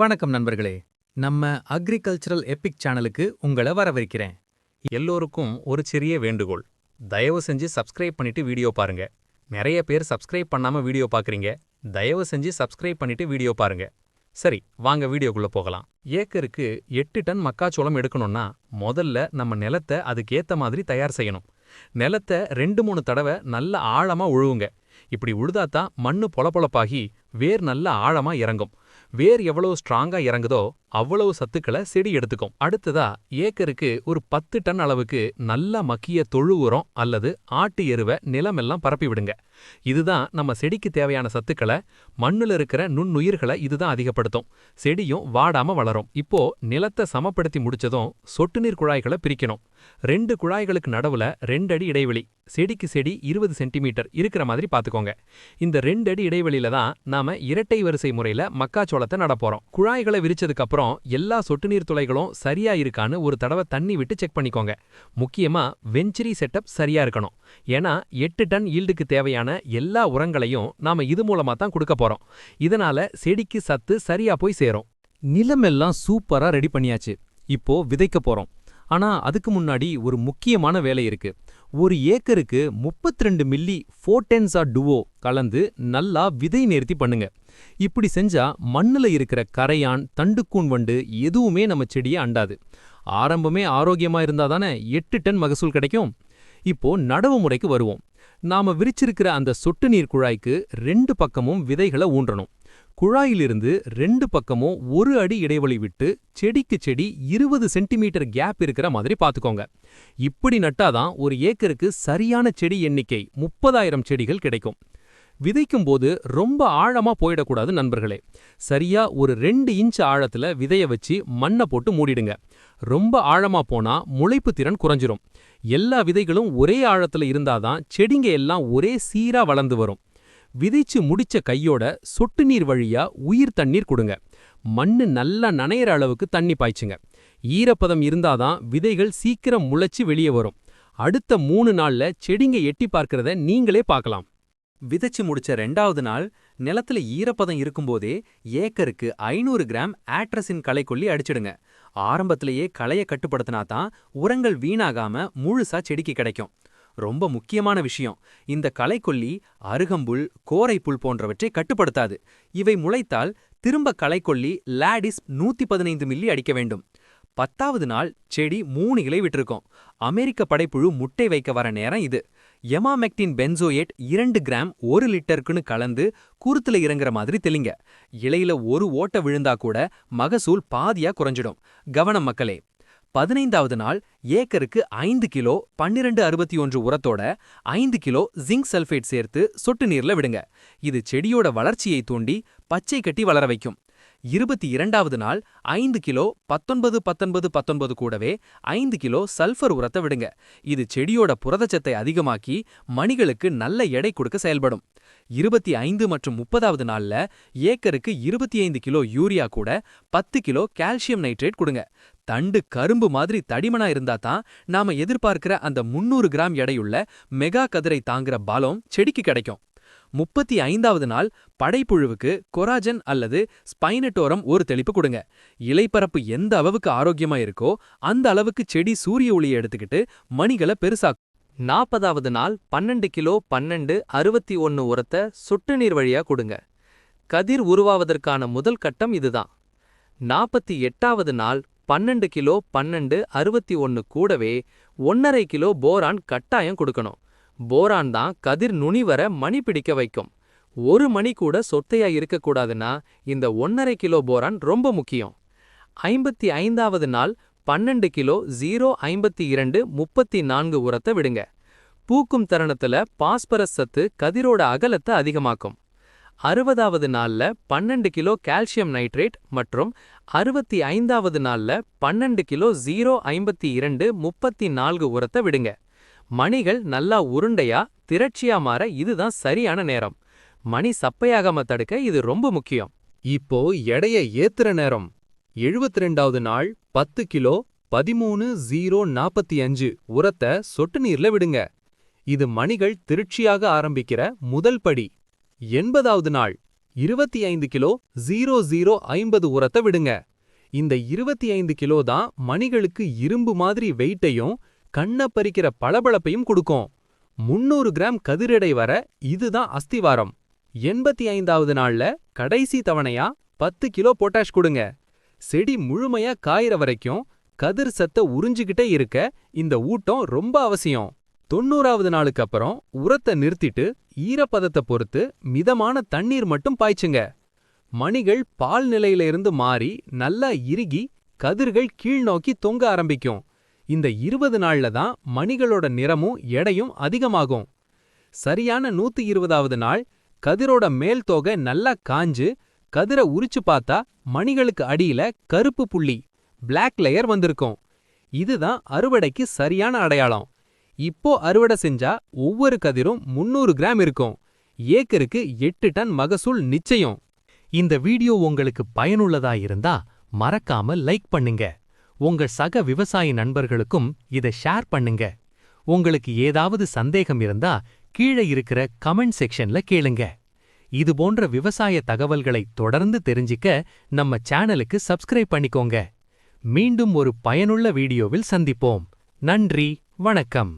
வணக்கம் நண்பர்களே. நம்ம அக்ரிகல்ச்சரல் எபிக் சேனலுக்கு உங்களை வரவேற்கிறேன். எல்லோருக்கும் ஒரு சிறிய வேண்டுகோள். தயவு செஞ்சு சப்ஸ்கிரைப் பண்ணிட்டு வீடியோ பாருங்க. நிறைய பேர் சப்ஸ்கிரைப் பண்ணாம வீடியோ பார்க்கறீங்க. தயவு செஞ்சு சப்ஸ்கிரைப் பண்ணிட்டு வீடியோ பாருங்க. சரி, வாங்க வீடியோக்குள்ள போகலாம். ஏக்கருக்கு 8 டன் மக்காச்சோளம் எடுக்கணும்னா முதல்ல நம்ம நிலத்தை அதுக்கேத்த மாதிரி தயார் செய்யணும். நிலத்தை 2-3 தடவை நல்ல ஆழமா உழுவுங்க. இப்படி உழுதாதான் மண்ணு பொலபொலப்பாகி வேர் நல்ல ஆழமா இறங்கும். வேர் எவ்வளவு ஸ்ட்ராங்கா இறங்குதோ அவ்வளவு சத்துக்களை செடி எடுத்துக்கும். அடுத்ததா ஏக்கருக்கு ஒரு 10 டன் அளவுக்கு நல்லா மக்கிய தொழு உரம் அல்லது ஆட்டு எருவை நிலமெல்லாம் பரப்பி விடுங்க. இதுதான் நம்ம செடிக்கு தேவையான சத்துக்களை, மண்ணுல இருக்கிற நுண்ணுயிர்களை இதுதான் அதிகப்படுத்தும். செடியும் வாடாம வளரும். இப்போ நிலத்தை சமப்படுத்தி முடிச்சதும் சொட்டு நீர் குழாய்களை பிரிக்கணும். 2 குழாய்களுக்கு நடுவுல 2 அடி இடைவெளி, செடிக்கு செடி 20 சென்டிமீட்டர் இருக்கிற மாதிரி பாத்துக்கோங்க. இந்த 2 அடி இடைவெளியில தான் நாம இரட்டை வரிசை முறையில மக்காச்சோளத்தை நடப்போறோம். குழாய்களை விரிச்சதுக்கு அப்புறம் எல்லா சொட்டு நீர் துளைகளும் சரியா இருக்கான்னு ஒரு தடவை தண்ணி விட்டு செக் பண்ணிக்கோங்க. முக்கியமா வெஞ்சுரி செட்டப் சரியா இருக்கணும். ஏன்னா 8 டன் ஈல்டுக்கு தேவையான எல்லா உரங்களையும் நாம இது மூலமா தான் கொடுக்க போறோம். இதனால செடிக்கு சத்து சரியா போய் சேரும். நிலமெல்லாம் சூப்பரா ரெடி பண்ணியாச்சு. இப்போ விதைக்க போறோம். ஆனா அதுக்கு முன்னாடி ஒரு முக்கியமான வேலை இருக்கு. ஒரு ஏக்கருக்கு 32 மில்லி ஃபோர்டென்சா டுவோ கலந்து நல்லா விதை நேர்த்தி பண்ணுங்க. இப்படி செஞ்சா மண்ணுல இருக்கிற கரையான், தண்டுக்கூன் வண்டு எதுவுமே நம்ம செடியை அண்டாது. ஆரம்பமே ஆரோக்கியமா இருந்தாதானே 8 டன் மகசூல் கிடைக்கும். இப்போ நடவு முறைக்கு வருவோம். நாம விரிச்சிருக்கிற அந்த சொட்டு நீர் குழாய்க்கு 2 பக்கமும் விதைகளை ஊன்றணும். குழாயிலிருந்து 2 பக்கமும் 1 அடி இடைவெளி விட்டு செடிக்கு செடி 20 சென்டிமீட்டர் கேப் இருக்கிற மாதிரி பாத்துக்கோங்க. இப்படி நட்டாதான் ஒரு ஏக்கருக்கு சரியான செடி எண்ணிக்கை 30,000 செடிகள் கிடைக்கும். விதைக்கும் போது ரொம்ப ஆழமா போயிடக்கூடாது நண்பர்களே. சரியா ஒரு 2 இன்ச் ஆழத்துல விதைய வச்சு மண்ணை போட்டு மூடிடுங்க. ரொம்ப ஆழமா போனா முளைப்பு திறன் குறைஞ்சிரும். எல்லா விதைகளும் ஒரே ஆழத்துல இருந்தாதான் செடிங்க எல்லாம் ஒரே சீரா வளர்ந்து வரும். விதைச்சு முடிச்ச கையோட சொட்டு நீர் வழியா உயிர் தண்ணீர் கொடுங்க. மண்ணு நல்லா நனையிற அளவுக்கு தண்ணி பாய்ச்சுங்க. ஈரப்பதம் இருந்தாதான் விதைகள் சீக்கிரம் முளைச்சு வெளியே வரும். அடுத்த 3 நாள்ல செடிங்க எட்டி பார்க்கறத நீங்களே பார்க்கலாம். விதைச்சு முடிச்ச 2வது நாள் நிலத்துல ஈரப்பதம் இருக்கும்போதே ஏக்கருக்கு 500 கிராம் ஆட்ரஸின் களைக்கொல்லி அடிச்சிடுங்க. ஆரம்பத்திலேயே களைய கட்டுப்படுத்தினாதான் உரங்கள் வீணாகாம முழுசா செடிக்கு கிடைக்கும். ரொம்ப முக்கியமான விஷயம், இந்த களைக்கொல்லி அருகம்புல், கோரைப்புல் போன்றவற்றை கட்டுப்படுத்தாது. இவை முளைத்தால் திரும்ப களைக்கொல்லி லாடிஸ் 115 மில்லி அடிக்க வேண்டும். 10வது நாள் செடி 3 இலை விட்டிருக்கும். அமெரிக்க படைப்புழு முட்டை வைக்க வர நேரம் இது. எமாமெக்டின் பென்சோயேட் 2 கிராம் 1 லிட்டருக்குன்னு கலந்து குருத்துல இறங்குற மாதிரி தெளிங்க. இலையில ஒரு ஓட்ட விழுந்தா கூட மகசூல் பாதியா குறைஞ்சிடும். கவனம் மக்களே. 15வது நாள் ஏக்கருக்கு 5 கிலோ 1261 உரத்தோட 5 கிலோ ஜிங்க் சல்ஃபேட் சேர்த்து சொட்டு நீர்ல விடுங்க. இது செடியோட வளர்ச்சியை தூண்டி பச்சை கட்டி வளர வைக்கும். 22வது நாள் 5 கிலோ 19-19-19 கூடவே 5 கிலோ சல்ஃபர் உரத்தை விடுங்க. இது செடியோட புரதச்சத்தை அதிகமாக்கி மணிகளுக்கு நல்ல எடை கொடுக்க செயல்படும். 25 மற்றும் 30வது நாள்ல ஏக்கருக்கு 25 கிலோ யூரியா கூட 10 கிலோ கால்சியம் நைட்ரேட் கொடுங்க. தண்டு கரும்பு மாதிரி தடிமனா இருந்தாதான் நாம எதிர்பார்க்கிற அந்த 300 கிராம் எடையுள்ள மெகா கதிரை தாங்குற பலம் செடிக்கு கிடைக்கும். 35வது நாள் படைப்புழுவுக்கு கொராஜன் அல்லது ஸ்பைனட்டோரம் ஒரு தெளிப்பு கொடுங்க. இலைப்பரப்பு எந்த அளவுக்கு ஆரோக்கியமா இருக்கோ அந்த அளவுக்கு செடி சூரிய ஒளியை எடுத்துக்கிட்டு மணிகளை பெருசாக்கும். 40வது நாள் 12 கிலோ 12-61 உரத்தை சொட்டு நீர் வழியா கொடுங்க. கதிர் உருவாவதற்கான முதல் கட்டம் இதுதான். 48வது நாள் 12 கிலோ 12-61 கூடவே 1.5 கிலோ போரான் கட்டாயம் கொடுக்கணும். போரான் தான் கதிர் நுனிவர மணி பிடிக்க வைக்கும். ஒரு மணி கூட சொத்தையா இருக்கக்கூடாதுன்னா இந்த 1.5 கிலோ போரான் ரொம்ப முக்கியம். 55வது நாள் 12 கிலோ 0.52-34 உரத்தை விடுங்க. பூக்கும் தருணத்துல பாஸ்பரஸ் சத்து கதிரோட அகலத்தை அதிகமாக்கும். 60வது நாள்ல 12 கிலோ கால்சியம் நைட்ரேட் மற்றும் 65வது நாள்ல 12 கிலோ 0.52-34 உரத்தை விடுங்க. மணிகள் நல்லா உருண்டையா திரட்சியா மாற இதுதான் சரியான நேரம். மணி சப்பையாகாம தடுக்க இது ரொம்ப முக்கியம். இப்போ எடைய ஏத்துற நேரம். 72வது நாள் 10 கிலோ 13-0-45 உரத்தை சொட்டு நீர்ல விடுங்க. இது மணிகள் திருட்சியாக ஆரம்பிக்கிற முதல் படி. 80வது நாள் 25 கிலோ 0050 உரத்தை விடுங்க. இந்த 25 கிலோ தான் மணிகளுக்கு இரும்பு மாதிரி வெயிட்டையும் கண்ண பறிக்கிற பளபளப்பையும் கொடுக்கும். 300 கிராம் கதிர் எடை வர இதுதான் அஸ்திவாரம். 85வது நாள்ல கடைசி தவணையா 10 கிலோ பொட்டாஷ் கொடுங்க. செடி முழுமையா காயிற வரைக்கும் கதிர் சத்த உறிஞ்சிக்கிட்டே இருக்க இந்த ஊட்டம் ரொம்ப அவசியம். 90வது நாளுக்கு அப்புறம் உரத்தை நிறுத்திட்டு ஈரப்பதத்தை பொறுத்து மிதமான தண்ணீர் மட்டும் பாய்ச்சுங்க. மணிகள் பால் நிலையில இருந்து மாறி நல்லா இறுகி கதிர்கள் கீழ்நோக்கி தொங்க ஆரம்பிக்கும். இந்த 20 நாள்ல தான் மணிகளோட நிறமும் எடையும் அதிகமாகும். சரியான 120வது நாள் கதிரோட மேல் தோகை நல்லா காஞ்சு கதிரை உரிச்சு பார்த்தா மணிகளுக்கு அடியில கருப்பு புள்ளி பிளாக் லேயர் வந்திருக்கும். இதுதான் அறுவடைக்கு சரியான அடையாளம். இப்போ அறுவடை செஞ்சா ஒவ்வொரு கதிரும் 300 கிராம் இருக்கும். ஏக்கருக்கு 8 டன் மகசூல் நிச்சயம். இந்த வீடியோ உங்களுக்கு பயனுள்ளதா இருந்தா மறக்காம லைக் பண்ணுங்க. உங்க சக விவசாய நண்பர்களுக்கும் இதை ஷேர் பண்ணுங்க. உங்களுக்கு ஏதாவது சந்தேகம் இருந்தா கீழே இருக்கிற கமெண்ட் செக்ஷன்ல கேளுங்க. இது போன்ற விவசாய தகவல்களை தொடர்ந்து தெரிஞ்சிக்க நம்ம சேனலுக்கு சப்ஸ்கிரைப் பண்ணிக்கோங்க. மீண்டும் ஒரு பயனுள்ள வீடியோவில் சந்திப்போம். நன்றி, வணக்கம்.